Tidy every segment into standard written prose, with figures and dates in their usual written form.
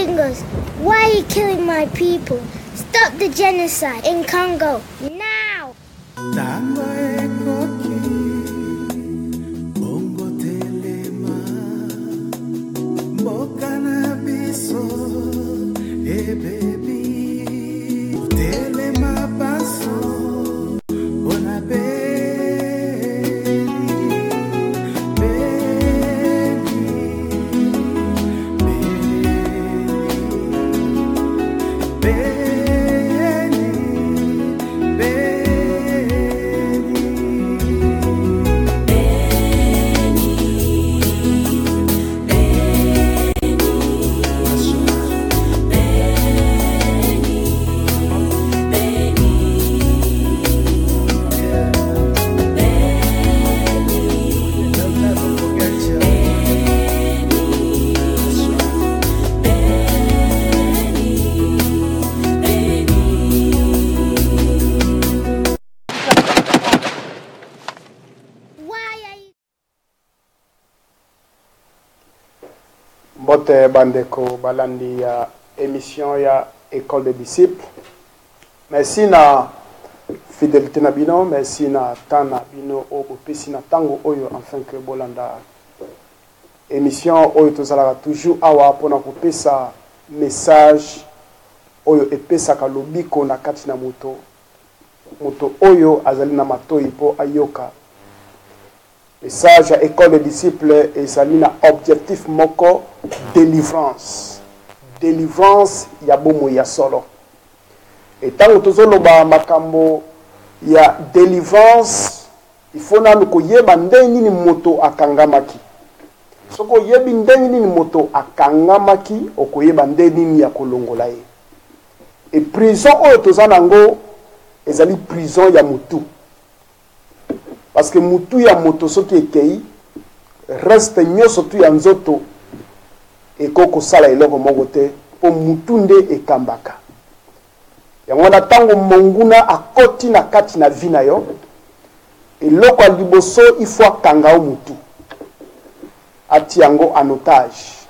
Why are you killing my people? Stop the genocide in Congo now! Bote bandeko balandi ya émission ya école des disciples. Merci na fidélité na bino, merci na tana bino o pesi na tango oyo enfin que bolanda émission oyo tozalaka toujours awa pona kopesa message oyo epesa ka lobiko na kati na moto oyo azali na matoi po ayoka. Message à école des disciples et salina objectif moko délivrance. Délivrance ya bomo ya solo. Et tant que tozolo ba makambo ya délivrance, il faut na ko yeba ndenge ni moto akangamaki. Soko yebi ndenge ni moto akangamaki okoyeba ndenge ni ya kolongola ye. Et prison oyo tozana ngo ezali prison ya mutu. Parce que mutu ya moto soki ekei reste nyoso tu ya nzoto ekoko sala eloko moko te po mutu nde ekambaka. Yango na tango monguna akoti na kati na vi na yo eloko liboso ifo akanga o mutu ati yango en otage.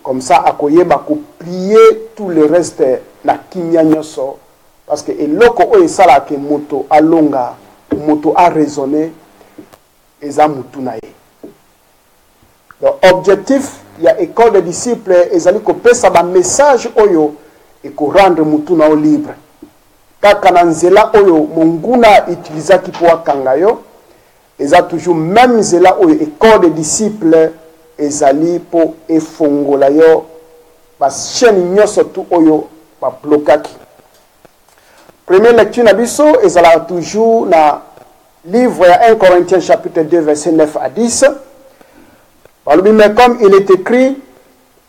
Comme ça akoyeba ko plier tout le reste na kimia nyoso parce que eloko o esala ke moto alonga moto a raisonné eza mutu na ye. Donc objectif ya école des disciples ezali ko pesa ba message oyo et ko rendre mutu na o libre. Kaka na nzela oyo monguna utilisaki po akanga yo eza toujours même nzela oyo école des disciples ezali po efongola yo ba chaîne nyoso tu oyo ba blokaki. Première lecture na biso ezala toujours na livre 1 Corinthiens chapitre 2 verset 9 à 10. Mais comme il est écrit,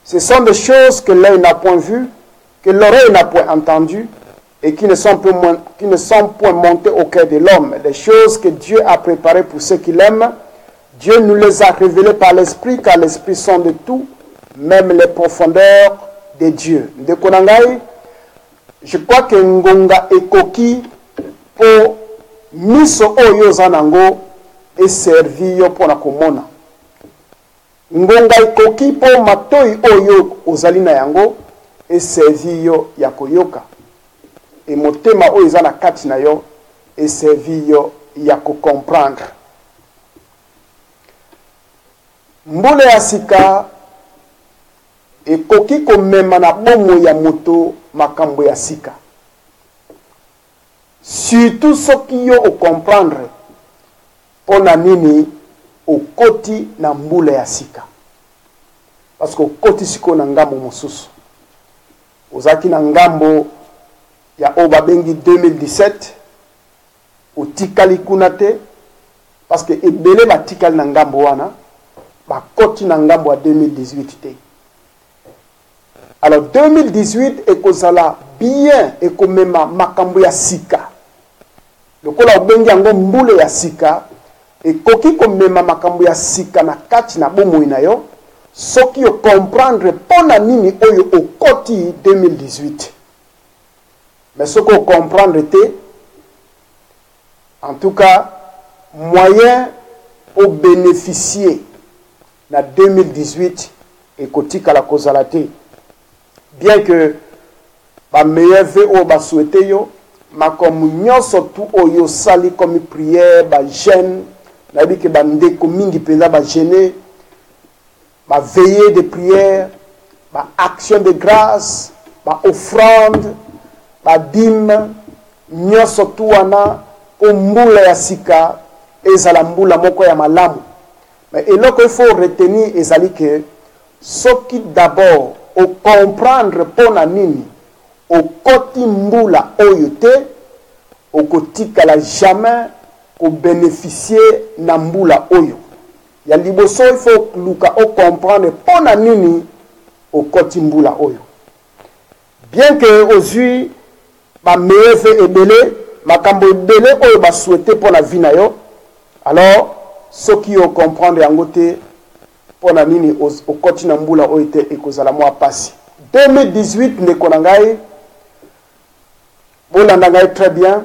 ce sont des choses que l'œil n'a point vues, que l'oreille n'a point entendues et qui ne sont point montées au cœur de l'homme. Les choses que Dieu a préparées pour ceux qui l'aiment, Dieu nous les a révélées par l'Esprit, car l'Esprit sonde tout, même les profondeurs de Dieu. De Konangai, je crois que Ngonga ekoki pour miso oyo zanango et servi yo pona komona. Ngonga ekoki po matoi oyo ozalina yango et servi yo ya koyoka. Et motema oyo zana kati na yo et servi yo ya ko comprendre. Mbule ya sika ekoki komema na bomo ya moto makambo ya sika. Surtout ce qui yo au comprendre pona nini okoti na mbule ya sika. Parce que okoti siko na ngambo mosusu. Ozaki na ngambo ya obabengi 2017 otikali kuna te parce que ebele batikali na ngambo wana bakoti na ngambo ya 2018 te. Alors 2018 ekozala bien ekomema makambo ya sika. Lokola obengi yango mbule ya sika ekoki komema makambo ya sika na kati na bomoi na yo soki yo comprendre pona nini oyo okoti 2018. Mais soki o comprendre te, en tout cas moyen au bénéficier na 2018 ekotika la kozala te. bien que ba meilleur vœu o ba souhaité yo ma comme nyonso tout oyo sali comme prière ba jeûne na bi ke ba ndeko mingi penza ba jeûner ba veillée de prière ba action de grâce ba offrande ba dîme nyonso tout wana o mbula ya sika ezala mbula moko ya malamu. Mais eloko il faut retenir ezali que ce qui d'abord au comprendre pona nini au koti mbula oyo te au kotika la jamais au bénéficier na mbula oyo ya liboso il faut luka au comprendre pona nini au koti mbula oyo. Bien que aujourd'hui ba meeve ebele makambo ebele oyo ba souhaiter pona vie na yo, alors ceux qui ont comprendre yango te pona nini au koti na mbula oyo te ekozala mwa pasi. 2018 ndeko na ngai bolanda ngai très bien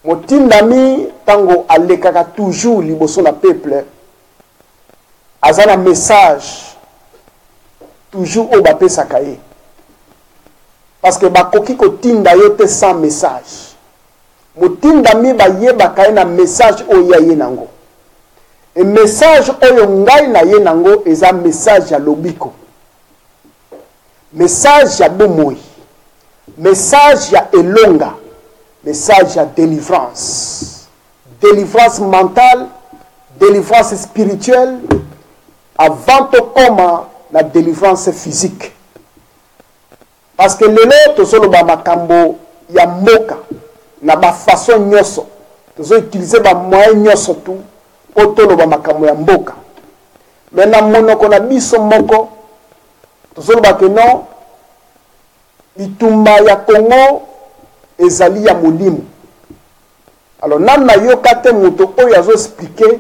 motindami tango alekaka toujours liboso na peuple azana message toujours o bapesaka ye parce que bakoki kotinda yo te sans message motindami bayebaka ye na message oyo ya ye nango et message oyo ngai na ye nango eza message ya lobiko, message ya bomoi, message ya elonga, message ya délivrance, délivrance mentale, délivrance spirituelle avant to koma na délivrance physique. Parce que lelo tozolo ba makambo ya mboka na ba façon nyoso tozo utiliser ba moyen nyoso tu otolo ba makambo ya mboka. Mais na monoko na biso moko tozolo ba que non bitumba ya Congo ezali ya molimo. Alors nana yo kate moto oyo azo expliquer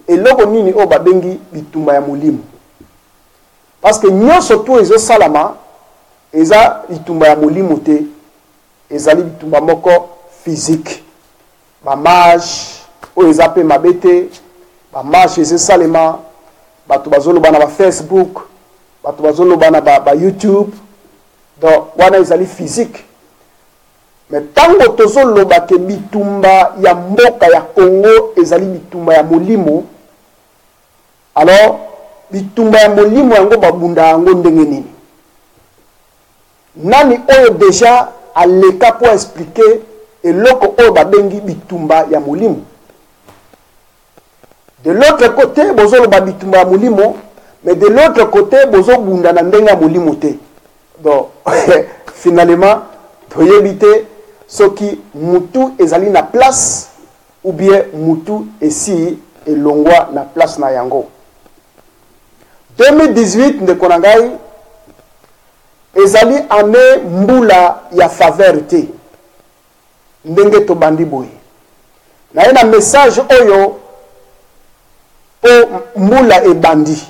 eloko nini o babengi bitumba ya molimo. Parce que nyoso tu ezo salama eza bitumba ya molimo te, ezali bitumba moko physique. Ba mage o eza pe mabete, ba mage eza salema, batu bazolo bana ba Facebook, batu bazolo bana ba YouTube. Donc wana ezali physique. Mais tango tozolo ba ke bitumba ya mboka ya Congo ezali bitumba ya molimo, alors bitumba ya molimo yango babunda yango ndenge nini? Nani oyo déjà aleka pour expliquer eloko oyo babengi bitumba ya molimo. De l'autre côté bozolo ba bitumba ya molimo, mais de l'autre côté bozo bunda na ndenge ya molimo te. Donc finalement toyebite soki mutu ezali na place ou bien mutu esi elongwa na place na yango. 2018 ndeko na ngai ezali ane mbula ya faveur te ndenge to bandi boye na ena message oyo po mbula ebandi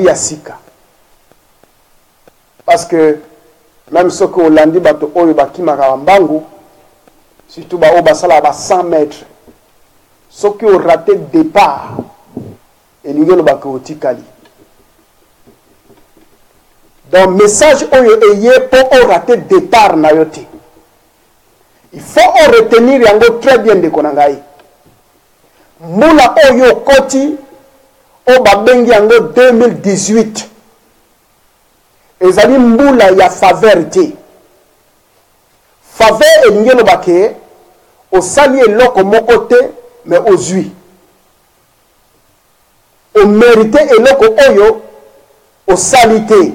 ya sika. Parce que même ce que Hollandi bato oyo bakimaka mbangu surtout ba obasala ba 100 mètres ce qui ont raté départ et l'ingélo bakotikali. Donc message oyo eye pour rater départ na yote. Il faut retenir yango très bien de konangai. Mbula oyo koti o babengi yango 2018. Ezali mbula ya faveur te. Faveur elingelo bake osali eloko moko te mais ozui. O mérité eloko oyo osali te.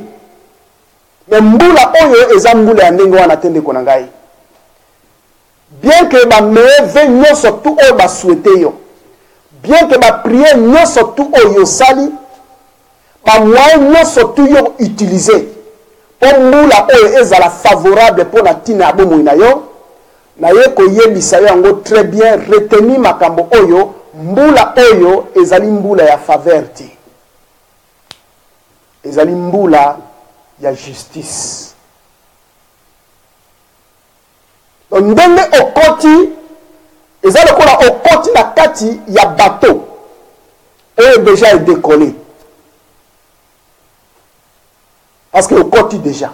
Mais mbula oyo eza mbula ya ndenge wana tende ko na ngai. Bien que ba meve nyonso tout oyo ba souhaiter yo. Bien que ba prier nyonso tout oyo sali, ba moyen nyonso tout yo utiliser. Pour mbula oyo ezala favorable pour na tina abomo na yo. Na ye ko yebisa yo yango très bien retenir makambo oyo mbula oyo ezali mbula ya faveur te. Ezali mbula ya justice. Donc ndenge okoti ezali kola okoti na kati ya bateau oyo déjà est décollé. parce que au côté déjà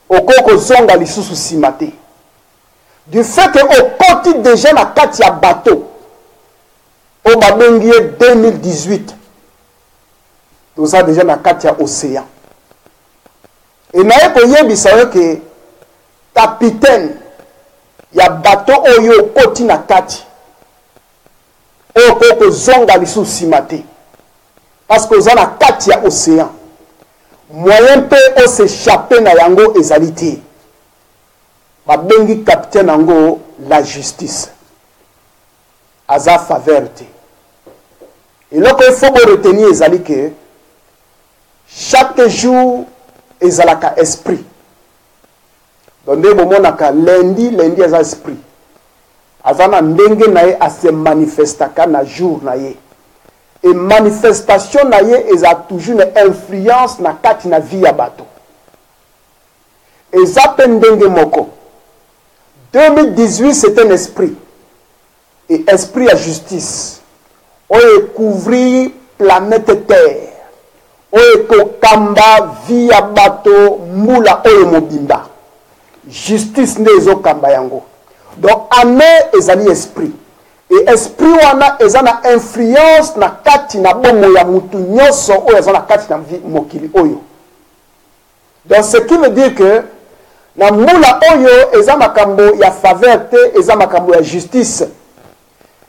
au koko zonga lisusu simate du fait que au côté déjà na kati ya bateau au babengi 2018 tout ça déjà na kati ya océan et naye koyebisa que capitaine ya bateau oyo côté na kati o koko zonga lisusu simate parce que za na kati ya océan moyen peut s'échapper na yango ezalité babengi capitaine yango la justice aza faveur te eloko il faut retenir ezali que chaque jour ezalaka esprit donc nde bomonaka lundi aza esprit aza na ndenge na ye ase manifestaka na jour na ye et manifestation na ye eza toujours une influence na kati na vie ya bato eza pe ndenge moko 2018 c'est un esprit et esprit ya justice oyo couvrir planète terre oyo kokamba vie ya bato mbula oyo mobimba justice nde ezokamba yango donc année ezali esprit et esprit wana eza na influence na kati na bomo ya mutu nyonso oyo eza na kati na mokili oyo donc ce qui veut dire que na mbula oyo eza makambo ya faveur te eza makambo ya justice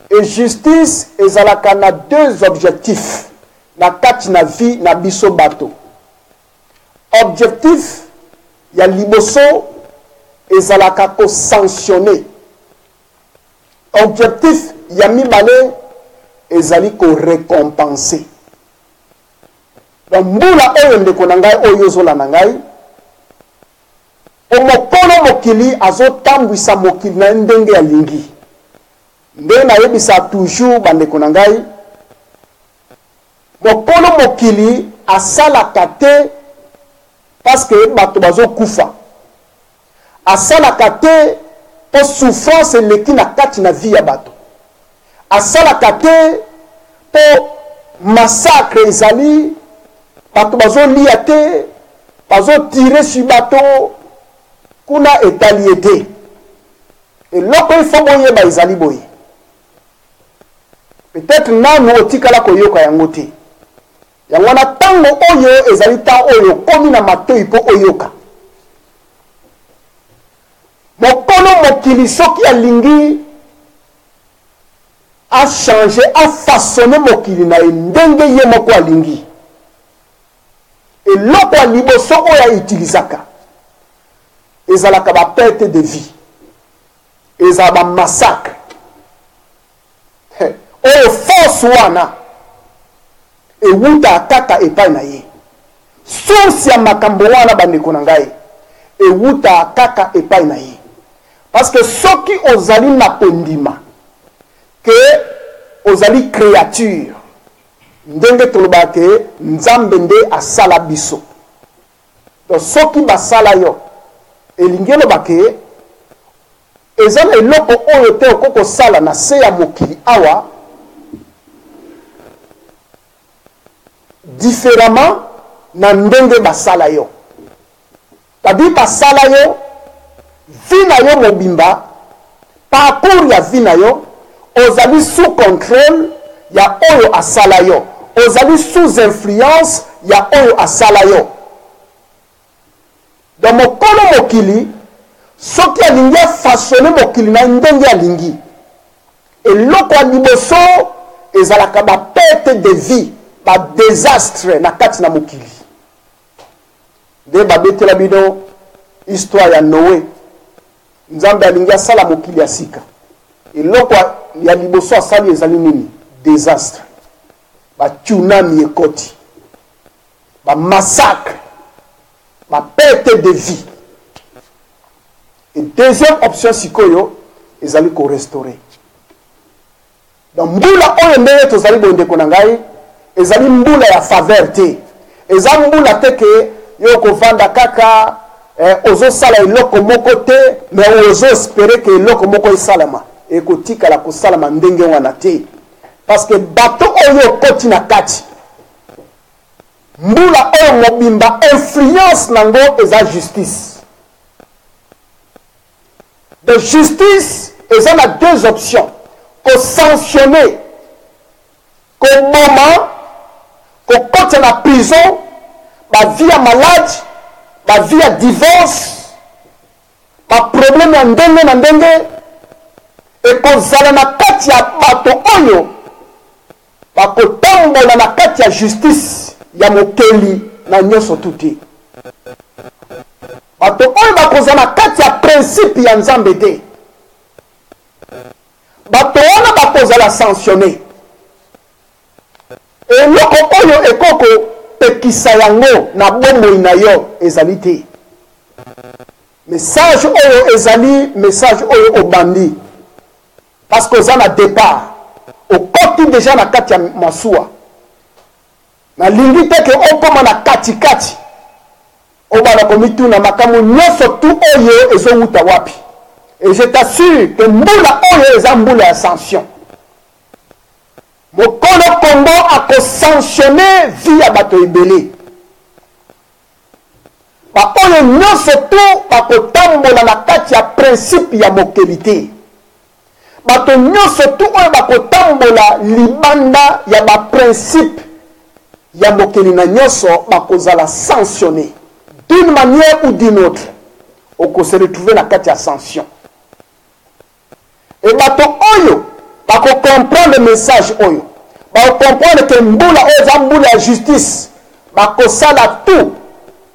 et justice ezalaka na deux objectifs na kati na vie na biso bato objectif ya liboso ezalaka ko sanctionner objectif ya mibale ezali ko récompenser donc mbula oyo ndeko na ngai oyo zola na ngai omokolo mokili azotambwisa mokili na ndenge ya lingi nde nayebisa toujours bandeko na ngai mokolo mokili asalaka te parce que bato bazokufa asalaka te po souffrance eleki na kati na vie ya bato asalaka te po massacre ezali bato bazolia te bazotire sur bato kuna etali ete eloko ifo boyeba ezali boye peut-être nanu otikala koyoka yango te yango wana ntango oyo ezali ntan oyo komi na matoi mpo oyoka mokolo mokili soki alingi achange afaçonne mokili na ye ndenge ye moko alingi eloko ya liboso oyo aitilizaka ezalaka baperte de vie ezala bamassacre oyo force wana ewuta kaka epai na ye source ya makambo wana bandeko na ngai ewuta kaka epai na ye parce que soki ozali na kondima ke ozali créature ndenge tolobaka ke nzambe nde asala biso donc soki basala yo elingi eloba ke eza na eloko oyo te okoki kosala na se ya mokili awa différemment na ndenge basala yo tadi basala yo vie na yo mobimba parcours ya vie na yo ozali sous contrôle ya oyo asala yo ozali sous influence ya oyo asala yo donc mokolo mokili soki alingi afaçonne mokili na ndenge alingi eloko ya liboso ezalaka baperte de vie badésastre na kati na mokili nde babetela bino histoire ya Noé nzambe alingi asala mokili ya sika eloko ya liboso asali ezali nini désastre batsunami ekoti bamassacre baperte de vie et deuxième option sikoyo ezali korestaurer donc mbula oyo ndenge tozali bondeko na ngai ezali mbula ya faveur te eza mbula te ke yo kovanda kaka ozosala eloko moko te mais ozo espérer ke eloko moko esalama ekotikala kosalama ndenge wana te parce que bato oyo okoti na kati mbula oyo mobimba influence nango eza justice. De justice eza na deux options. Ko sanctionner, ko mama, ko kote na prison, ba vie malade, ba vie divorce, ba problème ya ndenge na ndenge, e kozala na kati ya bato oyo bakotambola na kati ya justice ya mokeli na nyonso tuti. Bato oyo bakozala na kati ya principe ya Nzambe te. Bato wana bakozala sanctionné. Eloko oyo ekoko pekisa yango na bomoi na yo ezali te. Message oyo ezali message oyo obandi. Parce que ça na départ. Au côté déjà na kati ya masuwa. Na lingi te ke okoma na kati kati. Obana komitu na makamu nyoso tu oyo ezo wuta wapi. Et je t'assure que mbula oyo eza mbula ya sanction. Mokolo Congo a sanctionné via bato ebele. Ba oyo nyoso tu bakotambola na kati ya principe ya mokelite. Bato nyoso tu oyo bakotambola libanda ya ba principe ya mokeli na nyoso bakozala sanctionné d'une manière ou d'une autre. Oko se retrouver na kati ya sanction. Et bato oyo bako comprendre le message oyo. Bako comprendre que mbula oyo za mbula ya justice bako sala tout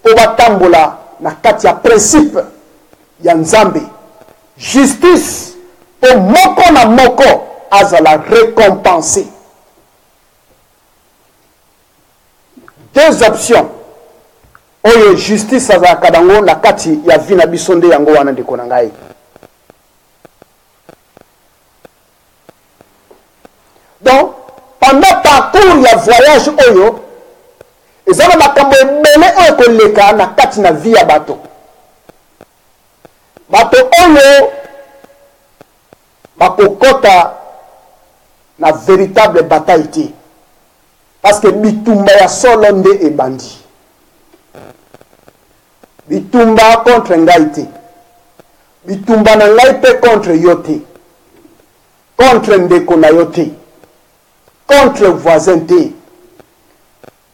po batambola na kati ya principe ya Nzambe. Justice po moko na moko azala récompensé. Deux options. Oyo justice azala kadango na kati ya vina bisonde yango wana ndeko na ngai. Donc, pendant parcours ya voyage oyo, ezala makambo ebele oyo koleka na kati na vie ya bato. Bato oyo bakokota na véritable bataille. Parce que bitumba ya solo nde ebandi. Bitumba contre ngai te. Bitumba na ngai pe contre yo te. Contre ndeko na yo te. Contre voisin te.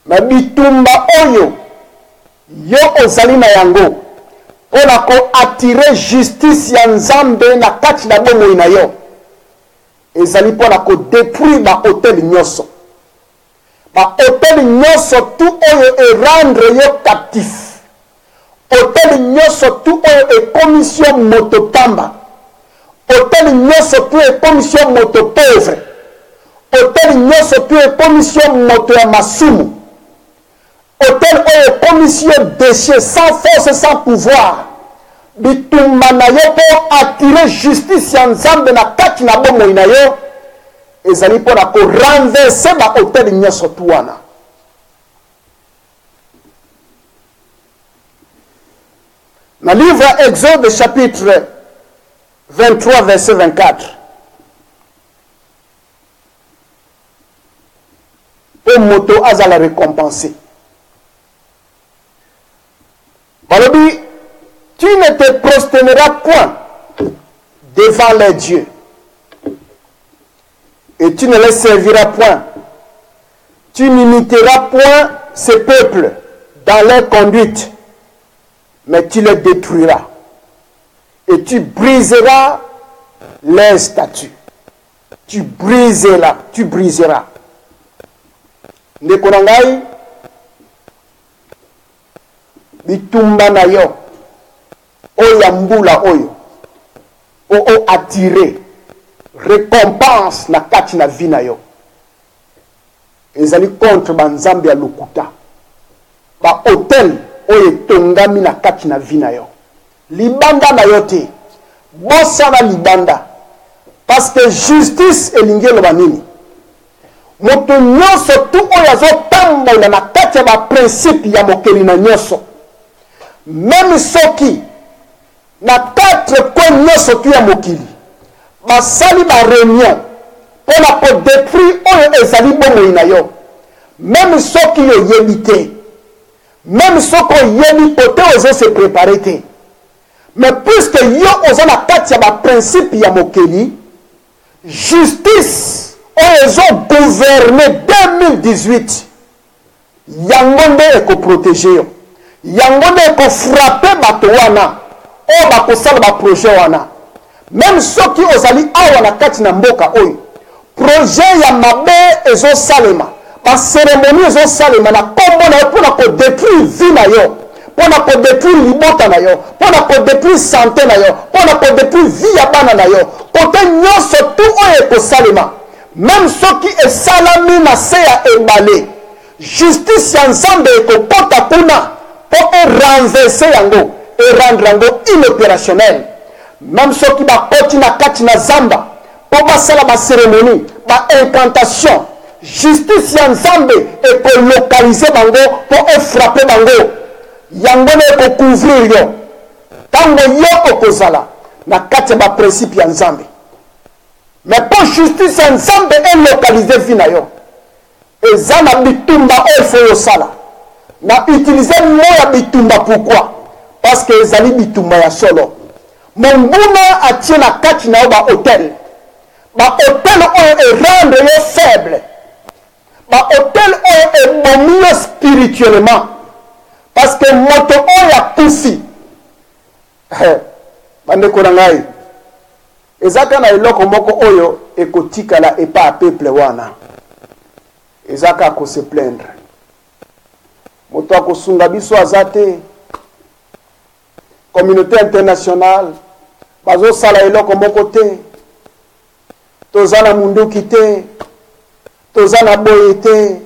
Ma bitumba oyo yo ozali na yango pona ko attirer justice ya Nzambe na kati na bomoi na yo. Ezali pona ko détruire ba hôtel nyoso. Ba hôtel nyoso tout oyo e rendre yo captif. Hôtel nyoso tout oyo e commission motopamba. Hôtel nyoso tout e commission moto pauvre. Hôtel nyoso tout e commission moto ya masumu. Hôtel oyo commission déchet sans force sans pouvoir. Bitumba na yo po attirer justice ya Nzambe na kati na bomoi na yo. Ezali po na ko renverser ba hôtel nyoso tout wana. Dans le livre Exode chapitre 23 verset 24. Au moto azala récompensé. Balobi, tu ne te prosterneras point devant les dieux. Et tu ne les serviras point. Tu n'imiteras point ces peuples dans leur conduite. Mais tu les détruiras. Et tu briseras leurs statues. Tu briseras. Tu briseras. Nekonangai, bitumba na yo, oya mbula oyo, o attirer, récompense na kati na vie na yo. Ezali contre banzambe ya lokuta. Ba hôtel oyo tongami na kati na vie na yo. Libanda na yo te. Bosa na libanda. Parce que justice elingi eloba nini. Moto nyonso tu oyo azotambola na kati ya ba principe ya mokeli na nyonso. Même soki na 4 coins nyonso tu ya mokili. Basali ba réunion pona ko détruire oyo ezali bomoi na yo. Même soki yo yebite. même ce qu'on yebi côté aux se préparer. Mais puisque yo oza na kati ya ba principe ya mokeli, justice ils ont gouverné 2018. Yango nde eko protéger. Yango nde eko frapper bato wana. O bako sala ba projet wana. Même ceux qui ozali awa na kati na mboka oyo. Projet ya mabe ezo salema. Ba cérémonie ezo salema na kombo na yo pona ko détruire vie na yo. Pona ko détruire libota na yo. Pona ko détruire santé na yo. Pona ko détruire vie ya bana na yo. Kote nyonso tout oyo eko salema. Même ceux qui est salami na se ya ebale. Justice ya nzambe ekokota kuna pour renverser yango et rendre yango inopérationnel. Même ceux qui bakoti na kati na zamba pour basala ba cérémonie, ba incantation. Justice ya nzambe ekolocaliser bango pour frapper bango. Yango ne ekocouvrir yo. Tango yo okozala na kati ba principe ya nzambe. Mais pour justice ensemble est localisé vina yo. Et ça na bitumba il faut yo sala. Na utiliser mot ya bitumba pourquoi? Parce que ezali bitumba ya solo. Monguna atie na kati na yo ba hôtel. Ba hôtel est rendre yo faible. Ba hôtel est bomio spirituellement. Parce que moto o ya kufi. Bande ko ngai. Ezaka na eloko moko oyo ekotika la epa a peuple wana. Ezaka ko se plaindre. Moto akosunga biso azate. Communauté internationale bazo sala eloko moko te. Tozana munduki te. Tozana boye te.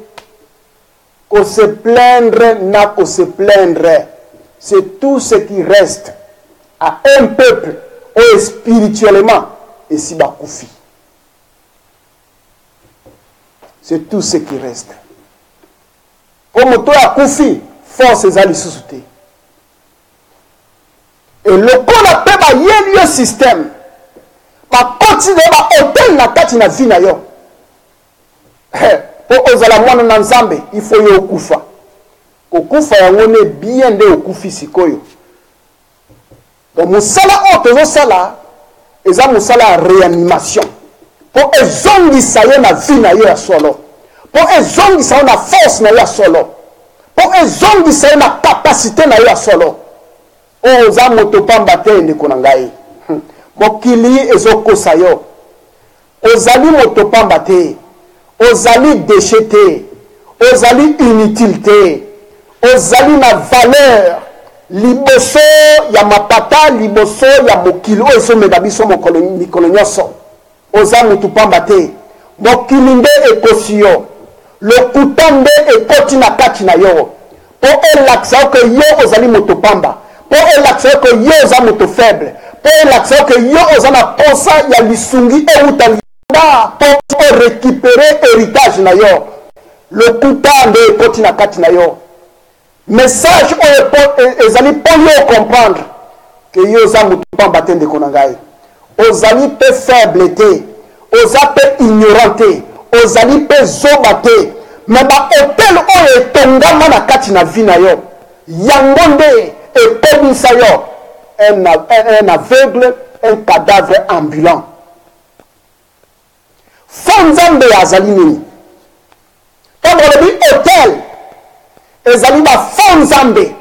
Ko se plaindre na ko se plaindre. C'est tout ce qui reste à un peuple. Et spirituellement, et si bakoufi. C'est tout ce qui reste. Comme toi a koufi, force les ali sous-souté. Et le qu'on appelle ba yelio système, ba continuer ba hôtel na kati na vie na yo. Pour ozala mwana na nzambe, il faut yo okufa. Okufa yango ne bien de okufi sikoyo. Donc, musala otozo sala, eza musala réanimation. Pour ezongi sayo na vie na yo ya solo. Pour ezongi sayo na force na yo ya solo. Pour ezongi sayo na capacité na yo ya solo. Oza motopamba te ndeko na ngai. Mokili ezoko sayo. Ozali motopamba te. Ozali déchet te. Ozali inutile te. Ozali na valeur. Liboso ya mapata, liboso ya mokili o eso medabiso mokolo nyonso. Oza mutu pamba te. Mokili nde ekosi yo. Lokuta nde ekoti na kati na yo. Po elakisa ke yo ozali mutu pamba. Po elakisa ke yo oza mutu faible. Po elakisa ke yo oza na posa ya lisungi euta lianda po récupérer héritage na yo. Lokuta nde ekoti na kati na yo. Message ezali pour yo comprendre que yo za mutu pamba te ndeko na ngai. Ozali pe faible te, oza pe ignorant te, ozali pe zoba te. Mais ba hôtel oyo etongama na kati na vie na yo. Yango nde ekomisa yo un aveugle, un cadavre ambulant. Fonzambe azali nini? Quand on dit hôtel, ezali ba fonzambe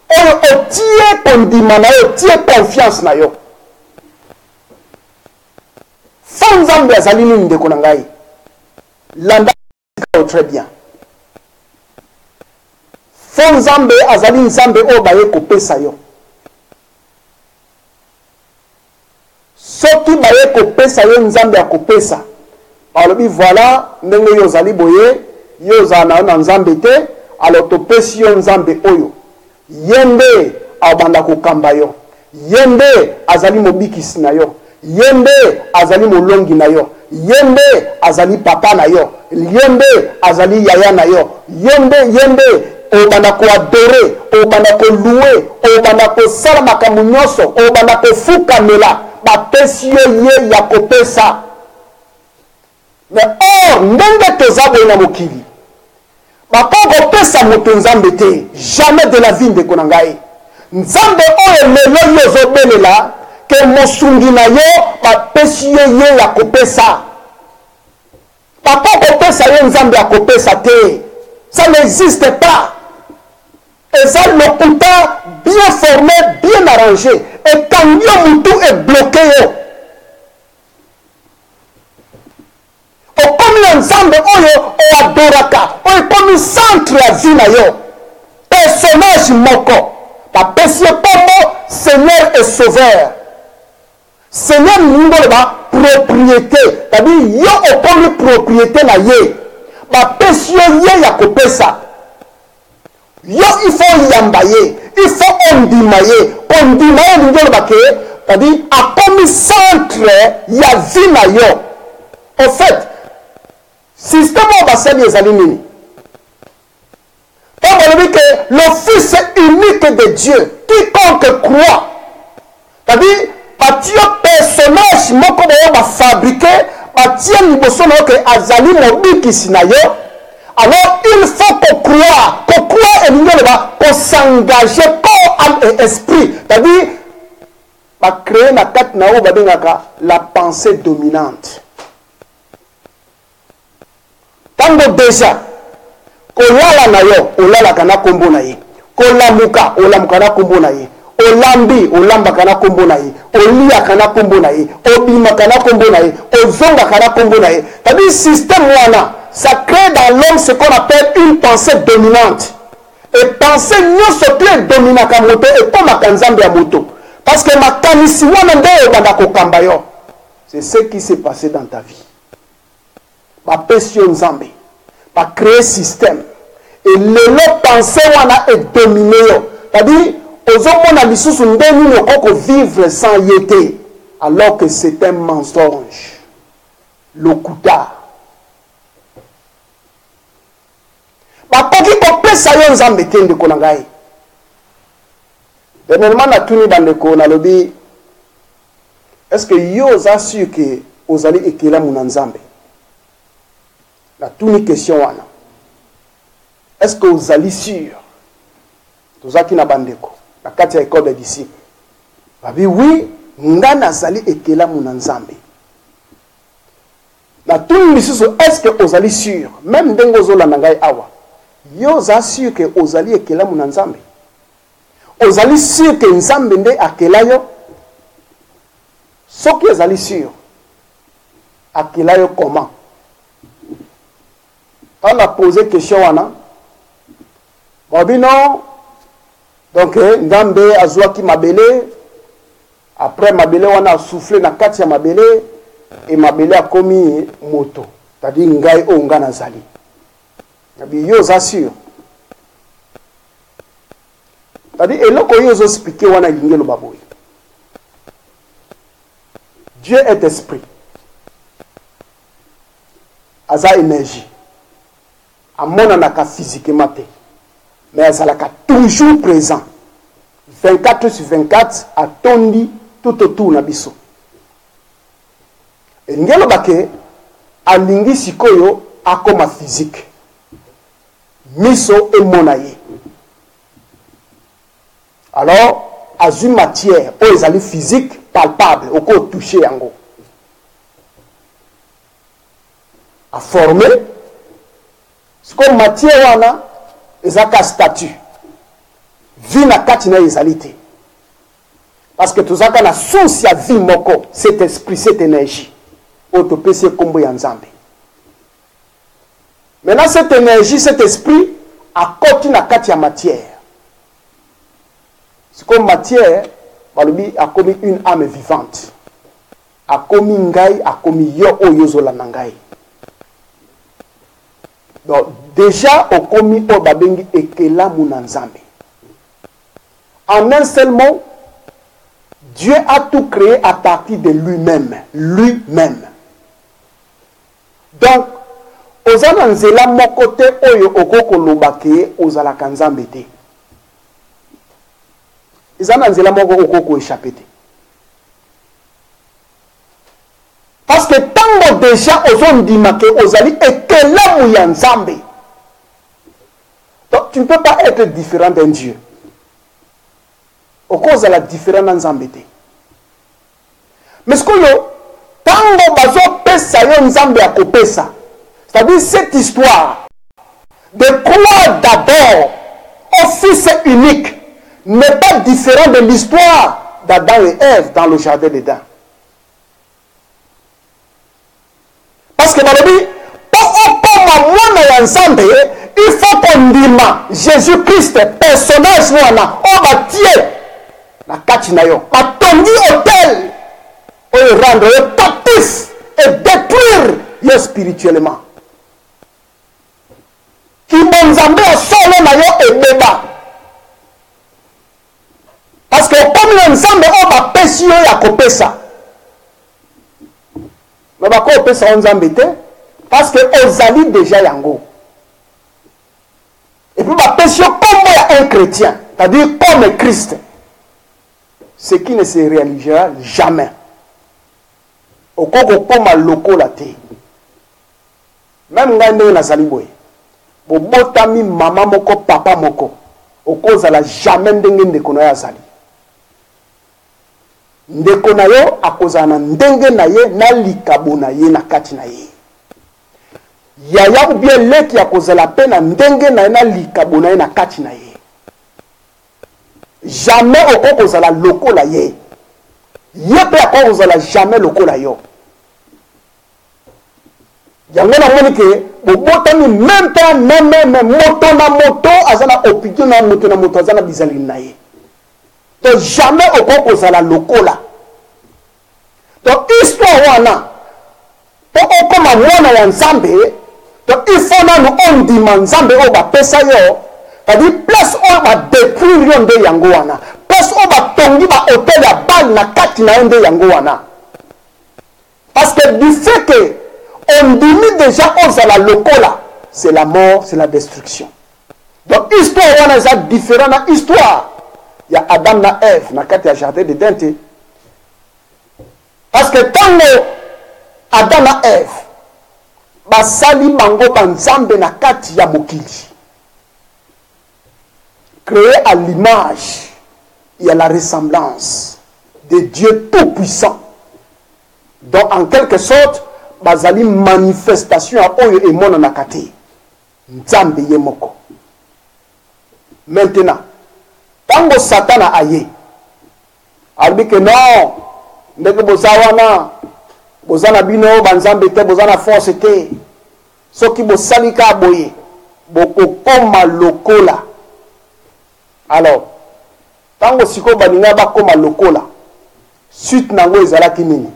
oyo otie kondima na yo, otie confiance na yo. Fonzambe azali nini ndeko na ngai? Landa très bien. Fonzambe azali nzambe oyo baye kopesa yo. Soki baye kopesa yo nzambe akopesa. Alobi voilà ndenge yo zali boye, yo zana na nzambe te. Alors topesi yo nzambe oyo yende abanda kokamba yo, yende azali mobikisi na yo, yende azali molongi na yo, yende azali papa na yo, yende azali yaya na yo, yende obanda ko adore, obanda ko louer, obanda ko sala makambo nyonso, obanda ko fukamela bapesi yo ye ya kopesa. Mais or ndenge toza boye na mokili bakoko pesa moto nzambe te jamais de la vie ndeko na ngai nzambe oyo lelo yo ozobelela ke mosungi na yo bapesi yo ye ya kopesa bakoko pesa yo nzambe ya kopesa te ça n'existe pas et ça lokuta bien formé bien arrangé et quand yo mutu est bloqué yo okomi na nzambe oyo oadoraka oyo ekomi centre ya vie na yo personnage moko bapesi ye kombo seigneur et sauveur seigneur ningo loba propriété c'est-à-dire yo okomi propriété na ye bapesi yo ye ya kopesa yo il faut yamba ye il faut ondima ye ondima ye ningo loba ke c'est-à-dire akomi centre ya vie na yo au fait système oyo basali ezali nini ntango alobi ke le fils unique de Dieu quiconque croit c'est-à-dire batie personnage moko boyo bafabrike batie liboso na yo ke azali mobikisi na yo alors il faut kokroire elingi oloba kosengage corps âme et esprit c'est-à-dire bacrée na kati na oyo babengaka la pensée dominante tango déjà kolala na yo olalaka na kombo na ye kolamuka olamuka na kombo na ye olambi olambaka na kombo na ye oliaka na kombo na ye obimaka na kombo na ye ozongaka na kombo na ye c'est-à-dire système wana ça crée dans l'homme ce qu'on appelle une pensée dominante et pensée nyonso te dominaka moto ekomaka nzambe ya moto parce que makanisi wana nde ebanda kokamba yo c'est ce qui s'est passé dans ta vie bapesi yo nzambe bacrée système et lelo pensée wana edomine yo c'est-à-dire ozomona lisusu nde nini okoko vivre sans ye te alors que c'est un mensonge lokuta bakoki kopesa yo nzambe te ndeko na ngai dernièrement natuni bandeko nalobi est-ce que yo oza sûr ke ozali ekelamu na nzambe natuni question wana est-ce que ozali sûr tozaki na bandeko na kati ya école des disciples babi oui nga nazali ekelamu na nzambe natuni lisusu est-ce que ozali sûr même ndenge ozolanda ngai awa yo oza sûr ke ozali ekelamu na nzambe ozali sûr ke nzambe nde akela yo soki ezali sûr akela yo comment on a posé question wana babi non donc nzambe azwaki mabele après mabele wana asoufflé na kati ya mabele et mabele akomi moto c'est-à-dire ngai oyo nga nazali nabi yo oza sûr c'est-à-dire eloko yo ozoexplike wana elingi eloba boye Dieu est esprit aza énergie amonanaka physiquement te mais azalaka toujours présent 24 sur 24 atondi tout autour na biso elingi eloba ke alingi sikoyo akoma physique miso emona ye alors azwi matière oyo ezali physique palpable oko toucher yango aforme siko matière wana ezaka statut vie na kati na ezali te parce que tozaka na source ya vie moko cet esprit cette énergie oyo topesi ekombo ya nzambe maintenant cette énergie cet esprit akoti na kati ya matière siko matière balobi akomi une âme vivante akomi ngai akomi yo oyo ozolanda ngai donc déjà okomi oyo babengi ekelamu na nzambe en un seul mot Dieu a tout créé à partir de lui-même donc oza na nzela moko te oyo okokoloba ke ozalaka nzambe te eza na nzela moko okoko échappé te parce que tango déjà ozondima ke ozali ekelamu ya nzambe Donc, tu ne peux pas être différent d'un Dieu. Au cause de la différence embêtée. Mais ce que tango bazo pesa yo nzambe ya kopesa. C'est-à-dire cette histoire de croire d'abord au Fils unique n'est pas différent de l'histoire d'Adam et Ève dans le jardin d'Éden. Parce que Balobi, il faut qu'on dise Jésus-Christ, personnage wana, on va tuer la kachinayo, a tongi hôtel, on va rendre captif et détruire spirituellement. Qui m'enzambe a solo na yo et beba. Parce que comme l'ensemble on va pêcher yo ya kopesa. Mais bako opesa onzambe te parce que ozali déjà yango. Et puis va pêcher comme un chrétien, c'est-à-dire comme Christ. Ce qui ne se réalisera jamais. Au koko poma loko la te. Même ngande na zaliboye. Bobotami mama moko papa moko okozala jamais ndenge ndeko na yo azali ndeko na yo akozala na ndenge na ye na likabo na ye na kati na ye yaya ou bien leki akozala pe na ndenge na ye na likabo na ye na kati na ye jamais okozala lokola ye ye pe akozala jamais lokola yo. Yango na moni ke bobotami même pas même moto na moto azana opinion na moto azana bizali na ye. Donc jamais okozala lokola. Donc histoire wana po okoma mwana ya nzambe donc il faut na no ondima nzambe o ba pesa yo c'est-à-dire place o ba détruire yo nde yango wana place o ba tongi ba hôtel ya bal na kati na nde yango wana parce que du fait que on dit déjà aux la lokola, c'est la mort, c'est la destruction. Donc histoire on a différent na histoire. Il y a Adam na Ève na kati ya jardin de Dente. Parce que tant Adam na Ève basali bango banzambe na kati ya mokili. Créé à l'image et à la ressemblance de Dieu tout-puissant. Donc en quelque sorte bazali manifestation oyo emona na kati nzambe ye moko. Maintenant tango satana aye albi que non ndenge bozawana bozana bino banzambe te bozana force te soki bosalika boye bokokoma lokola. Alors tango siko baninga bakoma lokola suite nango ezalaki nini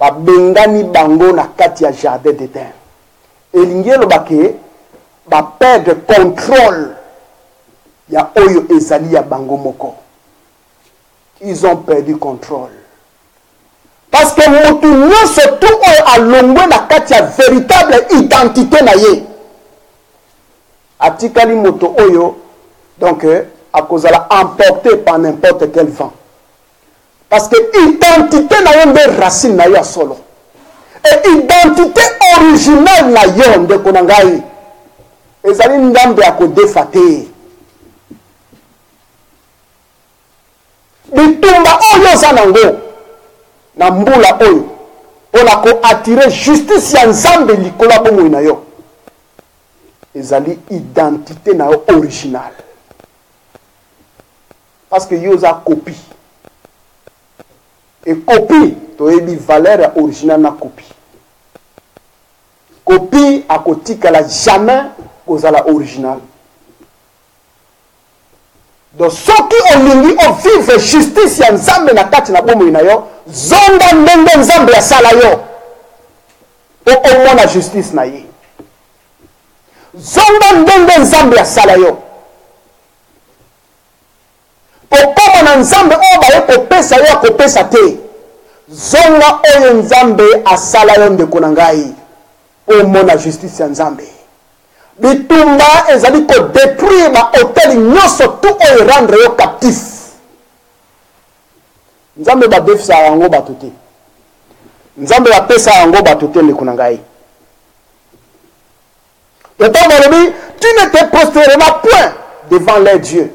babengani bango na kati ya jardin d'Éden. Elingi elobake ba perdre contrôle ya oyo ezali ya bango moko. Ils ont perdu contrôle. Parce que mutu nyonso tout oyo alongwe na kati ya véritable identité na ye. Atikali moto oyo donc akozala emporté par n'importe quel vent. Parce que identité na yo nde racine na yo ya solo. Et identité originale na yo nde konangai. Ezali ndambe ya kodefa te. Bitumba oyo zanango na mbula oyo pona ko attirer justice ya nzambe likola bomo na yo. Ezali identité na yo originale. Parce que yo za copie. Et copie, tu as une valeur originale na copie. Copie à côté qu'elle a jamais aux la originale. Donc ceux qui ont lingi ont vivre justice ya nzambe na kati na bomo ina yo, zonda ndenge nzambe ya sala yo. O mona justice na ye. Zonda ndenge nzambe ya sala yo. Okoma na nzambe oyo baye kopesa yo kopesa te. Zonga oyo nzambe asala yo ndeko na ngai. Omona justice ya nzambe. Bitumba ezali ko détruire ba hôtel nyonso tout oyo rendre yo captif. Nzambe ba defisa yango bato te. Nzambe ba pesa yango bato te ndeko na ngai. Yoto balobi tu ne te prostreras point devant les dieux.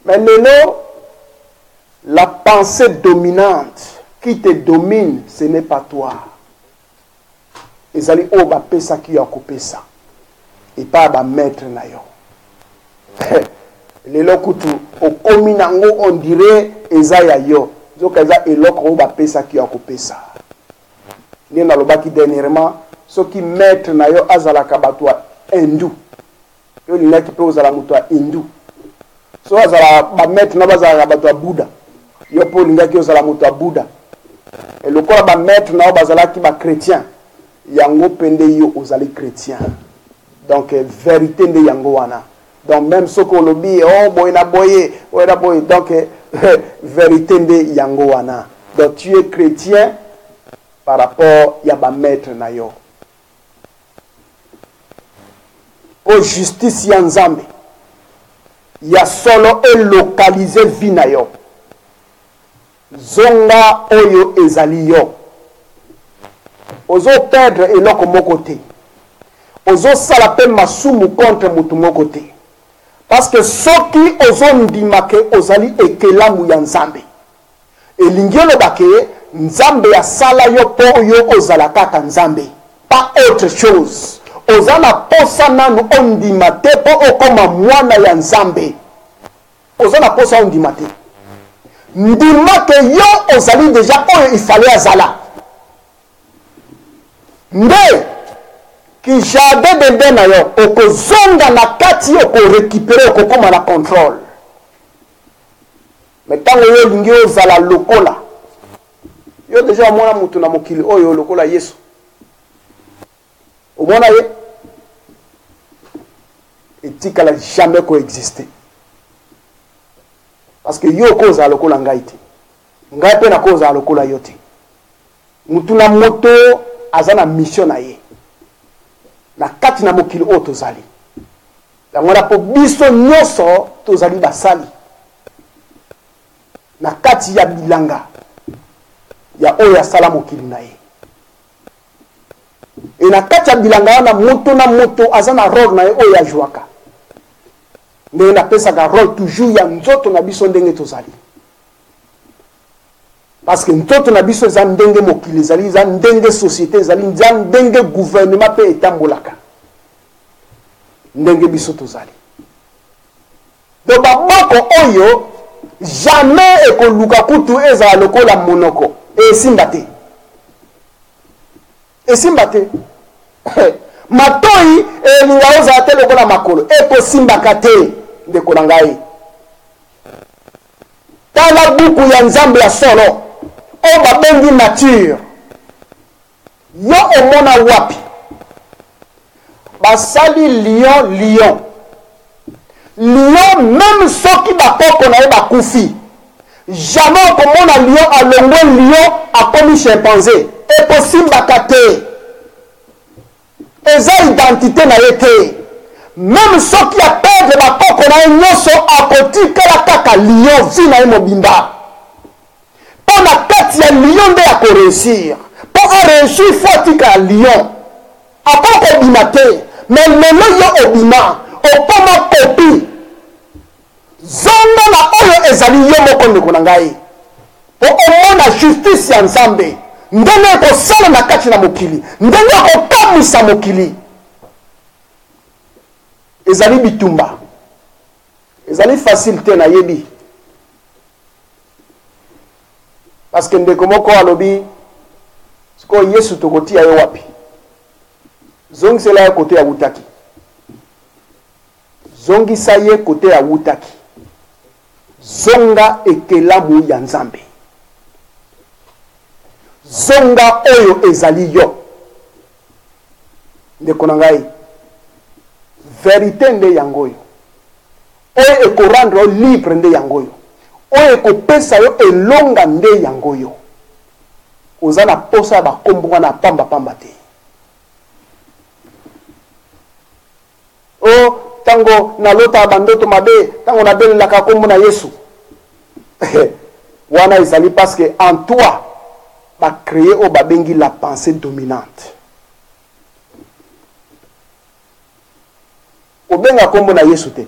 Mais Lelo, la pensée dominante qui te domine, ce n'est pas toi. Ezali o ba pesa ki ya kopesa. Et pas ba maître na yo. Lelo kutu okomi nango on dirait ezaya yo. Donc eza eloko o ba pesa ki ya kopesa. Ni na lobaki dernièrement ceux qui maître na yo azalaka batwa hindu. Yo linaki pe ozala mutu hindu. So azala ba maître na bazala batwa Bouddha. Yo po lingaki ozala mutu Bouddha. Et le corps ba maître na bazala ki ba chrétien. Yango pende yo ozali chrétien. Donc vérité de yango wana. Donc même ce qu'on le dit, oh boy na boye, donc vérité de yango wana. Donc tu es chrétien par rapport ya ba maître na yo. Au justice ya nzambe. Ya solo e localiser vie na yo. Zonga oyo ezali yo. Ozo perdre eloko moko te. Ozo salape masumu contre mutu moko te. Parce que soki ozo ndimake ozali ekelamu ya nzambe. Elingi lobake nzambe ya sala yo po yo ozala kaka nzambe. Pas autre chose. Ozala posa nanu ondimate po okoma mwana ya nzambe. Ozala posa ondimate. Ndimake yo ozali déjà oyo il fallait azala. Nde ki jardin de na yo okozonga na kati oko récupérer okokoma na contrôle. Mais tango yo lingi ozala lokola. Yo déjà mwana mutu na mokili oyo lokola Yesu. Omona ye etikala jamais coexister. Parce que yo koza lokola ngai te. Ngai pe na koza lokola yo te. Mutu na moto azana mission na ye. Na kati na mokili o tozali. La mwana po biso nyoso tozali basali. Na kati ya bilanga. Ya oyo ya sala mokili na ye. E na kati ya bilanga wana moto na moto azana rôle na ye oyo ya jouaka. Ndenge na pesaka rôle toujours ya nzoto na biso ndenge tozali. Parce que nzoto na biso eza ndenge mokili ezali, eza ndenge société ezali, eza ndenge gouvernement pe etambolaka. Ndenge biso tozali. Donc baboko oyo jamais ekoluka kutu ezala lokola monoko. Esimba te. Esimba te. Matoi elinga ozala te lokola makolo. Ekosimbaka te ndeko na ngai. Tala buku ya nzambe ya solo. O babengi nature. Yo omona wapi. Basali lion. Lion même soki bakoko na ye bakufi. Jamais okomona lion alongwe lion akomi chimpanzé. Ekosimbaka te. Eza identité na ye te. Même soki a perdre bakoko na ye nyonso akotikala kaka lion vi na ye mobimba. Pour la tête, il y a lion de à réussir. Pour réussir, il faut qu'il y ait lion. Après, on a mais le lion obima, au poma copie. Zonga na oyo ezali yo moko ndeko na ngai. Po omona justice ya nzambe. Ndenge ko sala na kati na mokili. Ndenge ko kamisa mokili. Ezali bitumba. Ezali facilité na yebi. Parce que ndeko moko alobi siko Yesu tokoti ayo wapi. Zongi sela ya kote ya wutaki. Zongi saye kote ya wutaki. Zonga ekelamu ya nzambe. Zonga oyo ezali yo. Ndeko na ngai. Vérité nde yangoyo. Oyo ekorandro libre nde yangoyo. Oyo ekopesa yo elonga nde yangoyo. Oza na posa bakombo na pamba te. O tango na lota bandoto mabe, tango na beli la kombo na Yesu. Wana ezali parce que en toi ba créer o babengi la pensée dominante. Obenga kombo na Yesu te.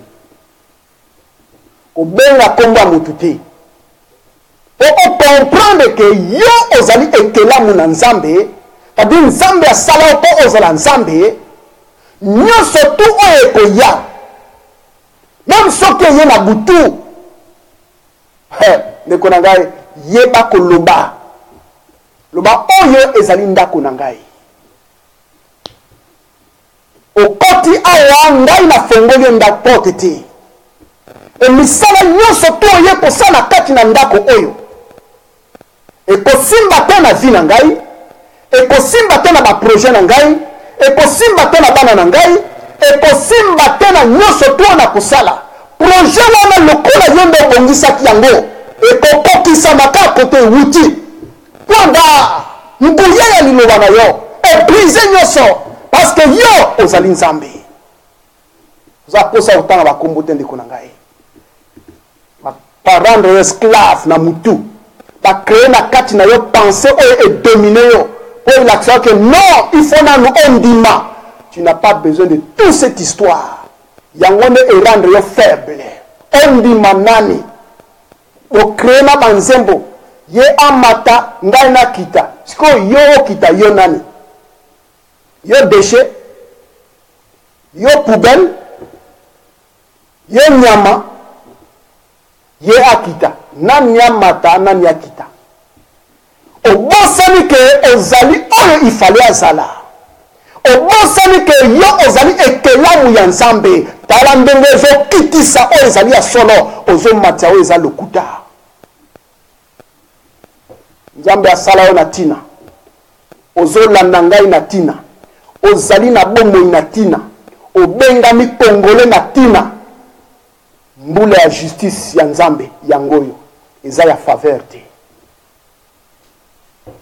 Obenga kombo mutu te. Pour comprendre que yo ozali ekelamu na Nzambe, c'est-à-dire Nzambe asala po ozala Nzambe, nyonso tu oyo ekoya. Même soki ye na butu. Ndeko na ngai yeba koloba. Loba oyo ezali ndako na ngai. Okoti awa ngai na fongoli ndako porte te. E misala nyonso tu oyo kosala kati na ndako oyo. Ekosimba te na vie na ngai, ekosimba te na ba projet na ngai, ekosimba te na bana na ngai, ekosimba te na nyonso tu na kosala. Projet wana lokola yo nde obongisaki yango, ekokokisama ka kote wuti. Kwanda nguya ya liloba na yo, ebrise nyonso, parce que yo ozali Nzambe. Oza kosa otanga bakombo te ndeko na ngai. Ba rendre esclave na mutu. Ba créer na kati na yo penser et dominer yo. Pour l'action que non, il faut na nous ondima. Tu n'as pas besoin de toute cette histoire. Yangone et rendre yo faible. Ondima nani. O créer na banzembo. Ye amata ngai na kita. Siko yo kita yo nani. Yo déchet. Yo poubelle. Yo nyama. Ye akita. Nani amata nani akita. Obosani ke ozali oyo ifale azala. Obosani ke yo ozali ekelamu ya Nzambe. Tala ndenge ezo kitisa oyo ezali ya solo. Ozo matia oyo ezali lokuta. Nzambe asala oyo na tina. Ozo landa ngai na tina. Ozali na bomoi na tina. Obengami kongole na tina. Mbula ya justice ya Nzambe yangoyo. Eza ya faveur te.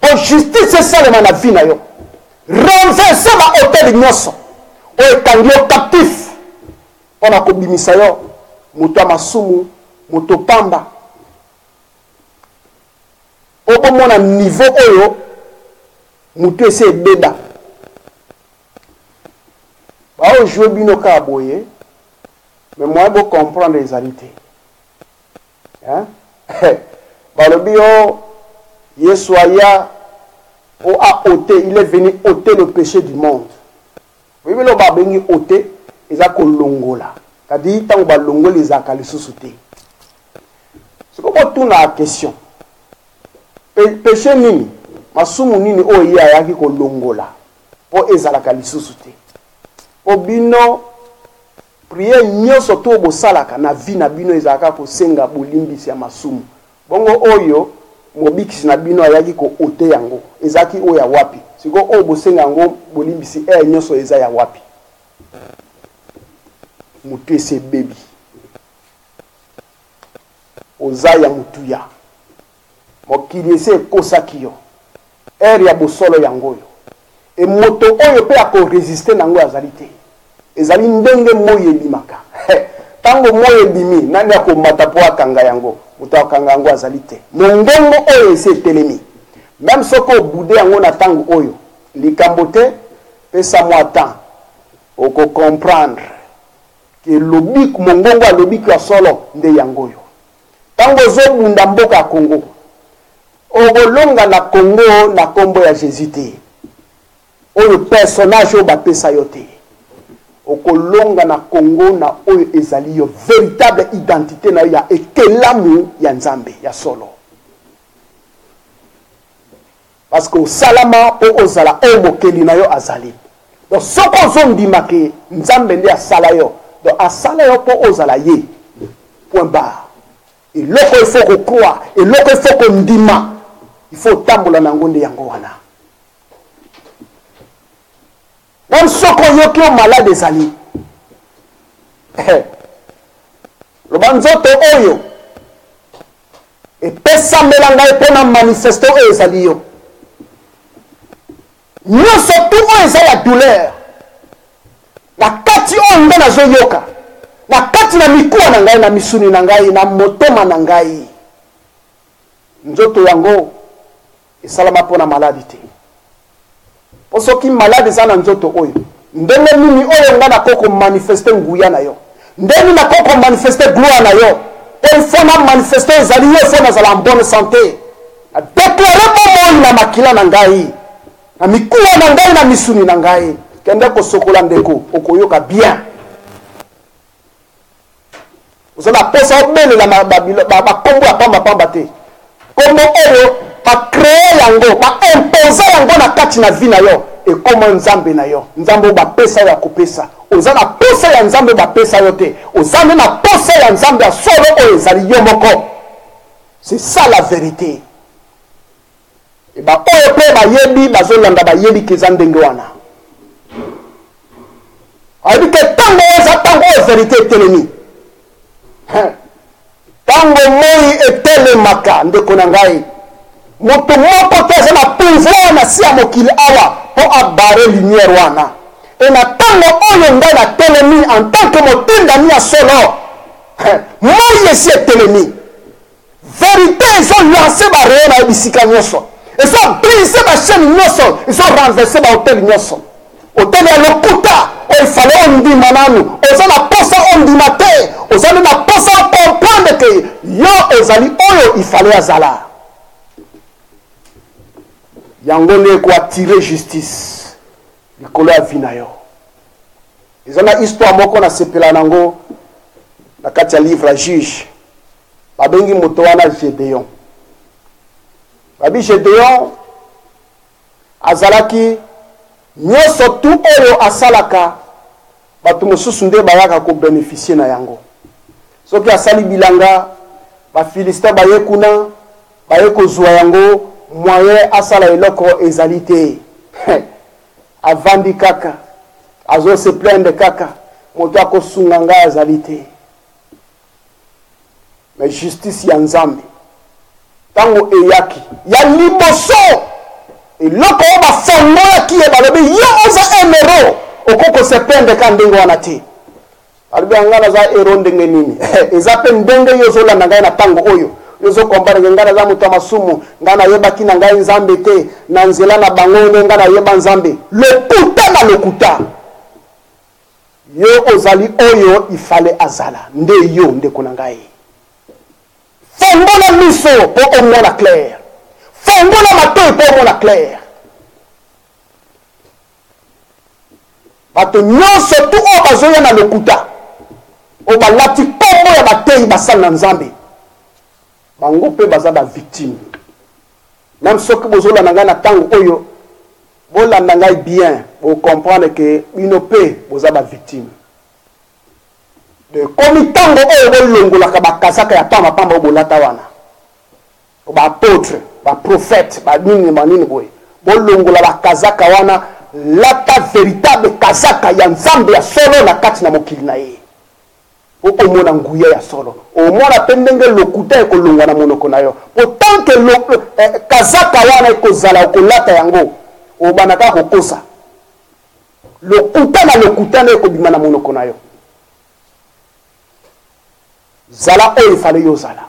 O justice esalema na vie na yo. Renverse ba hotel nyonso. O ekangi yo captif. Pona kobimisa yo. Moto ya masumu. Moto pamba. O mona niveau oyo. Moto ese ebeda. Ba o jouer bino ka aboye. Mais moi, je comprendre les réalités. Hein? Balobi yo Yesuaya a ôté, il est venu ôter le péché du monde. Oui, mais le babengi ôter, ils a kolongola. C'est-à-dire tant ba longola les akali susute. C'est comme tout na question. Péché nini, masumu nini o ya yaki kolongola. Po ezala kali susute. Obino prier nyonso to bosalaka na vie na bino ezaka ko senga bolimbisi ya masumu. Bongo oyo mobikisi na bino ayaki ko ote yango. Ezaki oyo ya wapi? Siko o bosenga yango bolimbisi nyonso eza ya wapi? Mutu ese baby. Oza ya mutuya. Mokili ese kosaki yo. Ya bosolo yango yo. E moto oyo pe ako résister nango azali te. Ezali ndenge moye limaka. Tango moye bimi, nani ako matapo akanga yango. Muta akanga yango azali te. Mongongo oyo ese telemi. Même soko boudé yango na tango oyo. Likambo te, pesa moi temps. Oko comprendre que lobik mongongo lobik ya solo nde yango yo. Tango zo bunda mboka Congo. Obolonga na Congo na kombo ya Jésus te. Oyo personnage o ba pesa yo te. Okolonga na Congo na oyo ezali yo véritable identité na ya ekelamu ya Nzambe ya solo. Parce que salama po ozala omokeli na yo azali. Donc soko zondima ke Nzambe nde asala yo. Donc asala yo po ozala ye. Point barre. Et loko il faut croire, et loko il faut ndima. Il faut tambola na ngonde yango wana. Même soko yoki o malade ezali. Le banzoto oyo. Et pesa melanga epona manifesto oyo ezali yo. Nyonso tu oyo eza ya douleur. Na kati oyo nde nazoyoka. Na kati na mikuwa na ngai na misuni na ngai na motema na ngai. Nzoto yango esalama pona maladi te. Osoki malade za na nzoto oyo. ndenge nini oyo nga nakoko manifester nguya na yo ndenge nakoko manifester gloire na yo il faut na manifester ezali yo faut nazala en bonne santé déclarer bomoi na makila na ngai na mikuwa na ngai na misuni na ngai kende kosokola ndeko okoyoka bien ozala posa obelela bakombo ya pamba te kombo oyo bacrée yango baimposa yango na kati na vie na yo ekoma nzambe na yo nzambe bapesa yo ya kopesa oza na posa ya nzambe bapesa yo te oza na posa ya nzambe ya solo oyo ezali yo moko. C'est ça la vérité. Et bah oyo pe bayebi bazolanda bayebi keza ndenge wana abi ke tango eza tango ya vérité etelemi tango moi etelemaka ndeko na ngai moto moko te aza na pouvoir na si ya mokili awa mpo abare lumière wana e na tango oyo ngai natelemi en tant que motindami ya solo moi esi etelemi vérité ezolance bareye na bisika nyonso ezobrise bachaine nyonso ezorenverse bahotel nyonso hotel ya lokuta oyo ifale ondima nanu oza na posa ondima te ozali na posa okomprendre ke yo ezali oyo ifale azala yango nde ekoatire justice likolo ya vi na yo. Eza na histoire moko nasepela nango na kati ya livre ya Juge babengi moto wana Gédéon. Babi Gédéon azalaki nyonso tu oyo asalaka bato mosusu nde bayaka kobénéficie na yango. Soki asali bilanga bafilistin baye kuna baye kozwa yango moyen asala eloko ezali te avandi kaka azo se plaindre kaka moto akosunga ngai azali te. Mais justice ya nzambe tango eyaki ya liboso eloko oyo bafongoyaki ye balobi yo oza emero okoko se plaindre ka ndenge wana te balobi yanga naza ero ndenge nini eza mpe ndenge yo ozolanda ngai na tango oyo yozokompareke ngai naza moto ya masumu ngai nayebaki na ngai nzambe te na nzela na bango nde ngai nayeba nzambe lokuta na lokuta yo ozali oyo ifale azala nde yo ndeko na ngai. Fongola miso po omona clair. Fongola matoyi po omona clair. Bato nyonso tu oyo bazoya na lokuta oyo balati kombo ya bateyi basala na nzambe bango mpe baza bavictime. Même soki bozolanda ngai na ntango oyo bolanda ngai bien bocomprendre ke bino mpe boza bavictime. Komi tango oyo bolongolaka bakazaka ya pamba bolata wana baapôtre baprophète banini manini boye bolongola bakazaka wana lata véritable kazaka ya nzambe ya solo na kati na mokili na ye omona nguya ya solo omona mpe ndenge lokuta ekolongwa na monoko na yo potanke kazaka wana ekozala okolata yango obanaka kokosa lokuta na lokuta nde ekobima na monoko na yo. Zala oyo ifale yo zala.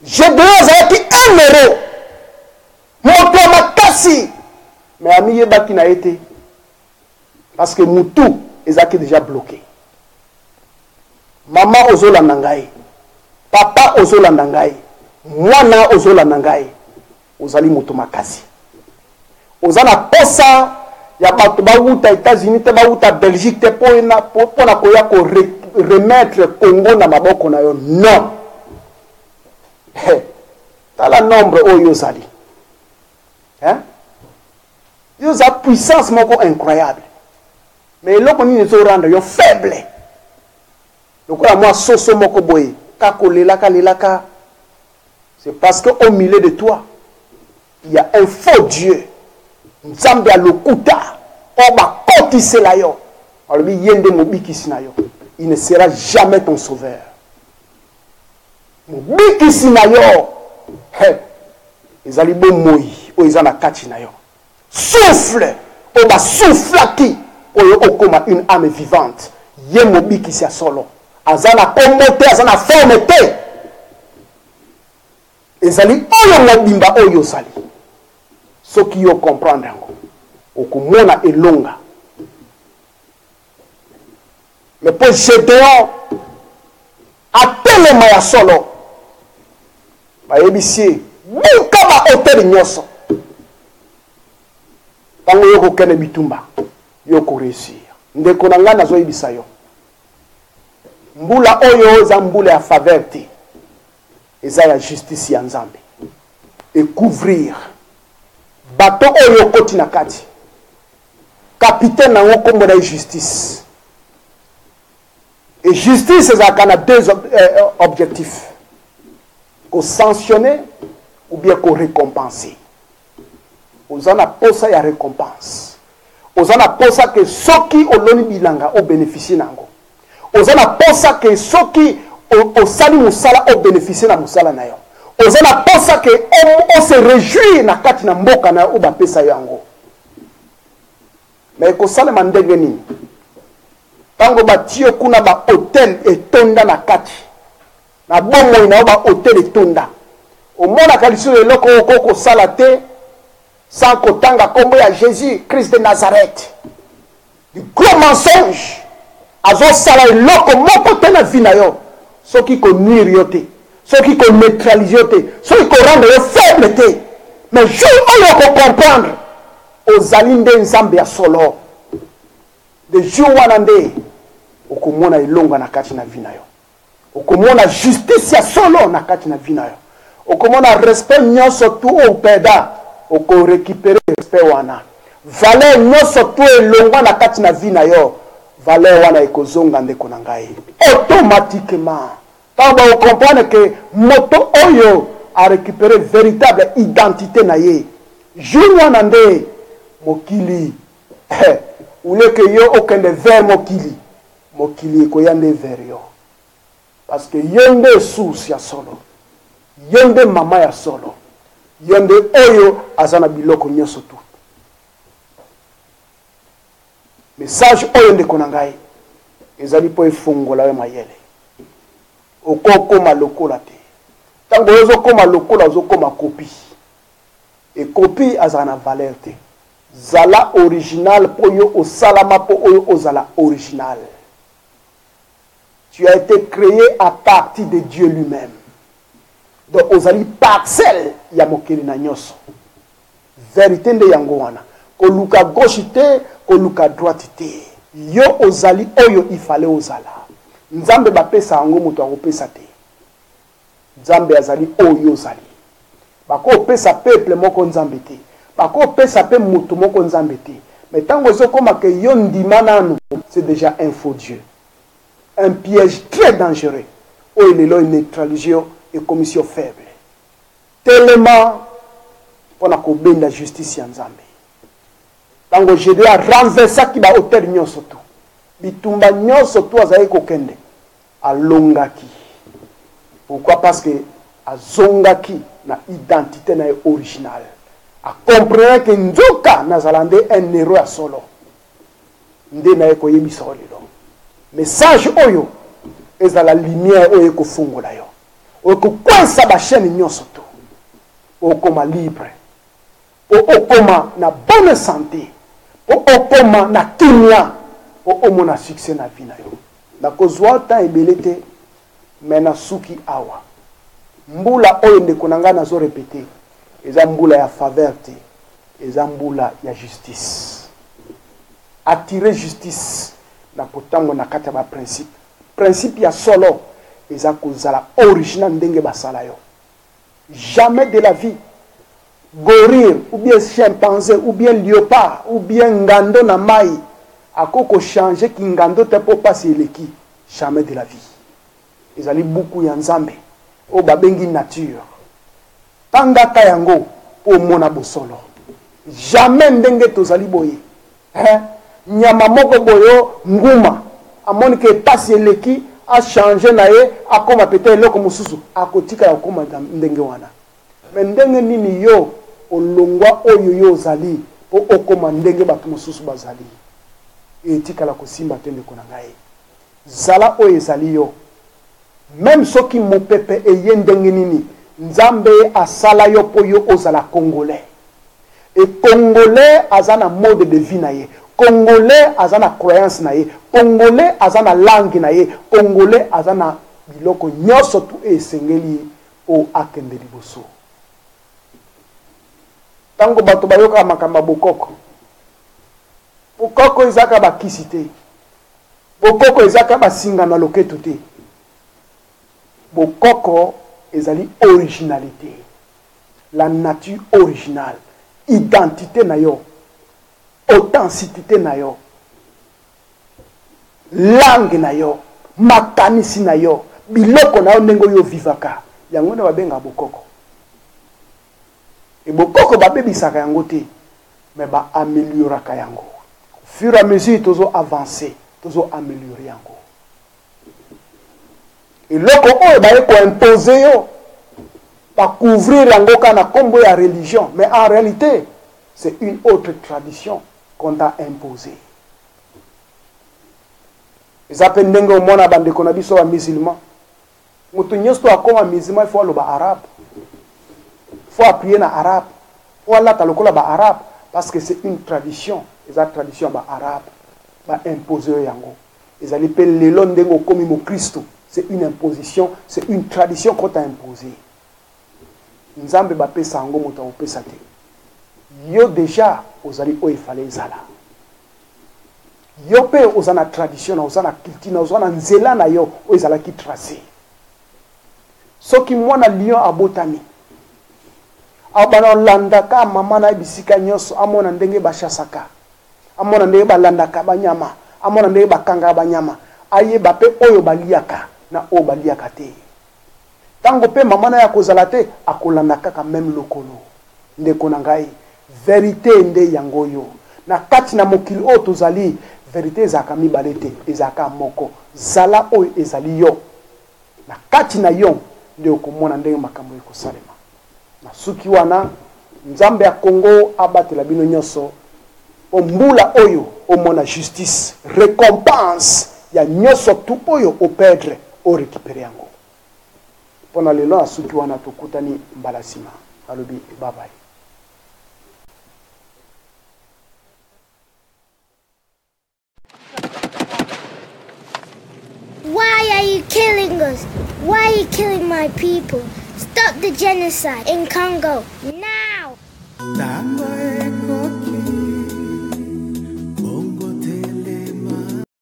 Gédéon azalaki un héros moto ya makasi mais amiyebaki na ye te parce que mutu ezalaki déjà bloqué. Mama ozolanda ngai papa ozolanda ngai mwana ozolanda ngai ozali moto makasi oza na posa ya bato bauta États-Unis te bauta Belgique te mpona koya ko remettre Congo na maboko na yo non. Tala nombre oyo ozali yo za puissance moko incroyable mais eloko nini ezorendre yo faible lokola mwa soso moko boye kakolelaka lelaka. C'est parce que au milieu de toi il y a un faux Dieu nzambe ya lokuta o bakotisela yo alobi yende mobikisi na yo. Il ne sera jamais ton sauveur. Mobikisi na yo ezali bomoi oyo eza na kati na yo souffle oyo basoufflaki oyo okoma une âme vivante ye mobikisi ya solo aza na kombo te aza na forme te ezali oyo mobimba oyo ozali soki yo comprendre yango okomona elonga. Mais pour Gédéon, à telema ya solo, ba yebisie, buka ba hotel nyoso. Tango yoko kene bitumba, yoko réussir. Ndeko na nga nazo yebisa yo. Mbula oyo za mbula ya faveur te. Eza ya justice ya Nzambe. Et couvrir. Bato oyo koti na kati. Capitaine na ngo kombo na justice. Et justice, ça a deux objectifs. Qu'on sanctionner ou bien qu'on récompenser. Aux en a pas ça, il y a récompense. Aux en a pas ça que ceux qui ont l'oni bilanga ont bénéficié nango. Aux en a pas ça que ceux qui ont sali musala ont bénéficié na musala na yo. Aux en a pas ça que on se réjouit na kati na mboka na ou ba pesa yango. Mais ko sala mandenge nini? Tango batio kuna ba hotel etonda na kati na bomo ina ba hotel etonda omona kaliso eloko okoko salate sans kotanga kombo ya Jésus Christ de Nazareth du gros mensonge azo sala eloko moko te na vie na yo soki ko nuire yo te soki ko neutraliser yo te soki ko rendre yo faible te mais jour oyo ko comprendre ozali nde Nzambe ya solo de jour wana nde okomona ilonga na kati na vina yo okomona justice ya solo na kati na vina yo okomona respect nyonso tu opeda oko récupérer respect wana valeur nyonso tu elonga na kati na vina yo valeur wana ekozonga ndeko na ngai automatiquement tango o comprendre que moto oyo a récupérer véritable identité na ye jour wana nde mokili uleke yo okende vers mokili mokili koyande vers yo parce que yonde source ya solo yonde mama ya solo yonde oyo azana biloko nyoso tu message oyo ndeko na ngai ezali po efungola yo mayele okokoma lokola te tango ozokoma lokola ozokoma kopi e kopi azana valeur te zala original po yo osalama po oyo ozala original. Tu as été créé à partir de Dieu lui-même. Donc, ozali parcelle ya mokeli na nyoso. Vérité nde yango wana. Koluka gauche te, koluka droite te. Yo ozali oyo ifale ozala. Nzambe bapesa yango muto akopesa te. Nzambe azali oyo ozali. Bako pesa peuple moko nzambe te. Bako pesa pe muto moko nzambe te. Mais tant que comme que yo ndima nanu, c'est déjà un faux Dieu. Un piège très dangereux. Où il est là, une neutralisation et commission faible. Tellement pour la justice en Zambie. Tant que je dois renverser qui va hôtel nyonso tout. Bitumba nyonso tout azaye kokende. A longaki. Pourquoi? Parce que a zongaki na identité na originale. A comprendre que nzoka nazalande un héros à solo. Nde na eko yebisa olelo. Message oyo eza la lumière oyo ko fungola yo. Oko kwasa ba chaîne nyonso to. Okoma libre. Okoma na bonne santé. Okoma na kimia. Omona succès na vie na yo. Na kozwa ta ebelete mena suki awa. Mbula oyo ndeko nanga nazo répéter. Eza mbula ya faveur te. Eza mbula ya justice. Attirer justice na potango na kati ba principe. Principe ya solo eza kozala original ndenge basala yo. Jamais de la vie gorille ou bien chimpanzé ou bien léopard ou bien ngando na mai akoko changer ki ngando te po passer leki. Jamais de la vie. Ezali beaucoup ya nzambe o babengi nature. Tanga kayango o mona bosolo. Jamais ndenge tozali boye. Nyama moko boyo nguma amoni ke pasi eleki a changer na ye akoma peut-être loko mususu akotika ya koma ndenge wana. Mais ndenge nini yo olongwa oyo yo zali o okoma ndenge batu mususu bazali. Etika la kosimba tende kona ngai. Zala oyo zali yo. Même soki mopepe eye ndenge nini Nzambe asala yo po yo ozala congolais. Et Congolais azana mode de vie na ye. Congolais azana croyance na ye. Congolais azana langue na ye. Congolais azana biloko nyoso tu esengeli o akende liboso. Tango bato bayoka makamba bokoko. Bokoko ezaka bakisi te. Bokoko ezaka basinga na loketo te. Bokoko ezali originalité. La nature originale. Identité na yo. Authenticité na yo. Langue na yo. Makanisi na yo. Biloko na yo ndenge yo vivaka. Yango na babenga bokoko. Et bokoko babebisaka yango te. Mais ba amélioraka yango. Au fur et à mesure tozo avancer, tozo améliorer yango. Et loko oyo baye ko imposer yo. Pas couvrir yango kana kombo ya religion, mais en réalité, c'est une autre tradition qu'on t'a imposée. Ils appellent ndenge au mona bande ko na biso ba musulman. Mutu nyosto akoma musulman il faut lo ba arabe. Faut appuyer na arabe. Faut Allah ta lokola ba arabe parce que c'est une tradition, eza tradition ba arabe ba imposer yango. Ils allaient pe lelo ndenge komi mo Christo, c'est une imposition, c'est une tradition qu'on t'a imposée. Nzambe ba pesa yango moto opesa te. Yo déjà ozali o ifale ezala. Yo pe ozana tradition na ozana culture na ozana nzela na yo o ezala ki tracé. Soki mwana lion abotami abana landaka mama na bisika nyoso amona ndenge bashasaka amona ndenge balandaka banyama amona ndenge bakanga banyama aye bape oyo baliaka na o baliaka te tango pe mama na ya kozala te akolandaka ka même lokolo ndeko na ngai vérité nde yango yo na kati na mokili o tozali vérité ezaka mibale te ezaka moko zala oyo ezali yo na kati na yo nde okomona ndenge makambo ekosalema. Na suki wana nzambe ya Congo abatela bino nyoso ombula oyo omona justice récompense ya nyoso tu oyo o perdre o récupérer yango. Pona lelo na suki wana tokutani mbala sima alobi bye bye. Why are you killing us? Why are you killing my people? Stop the genocide in Congo now!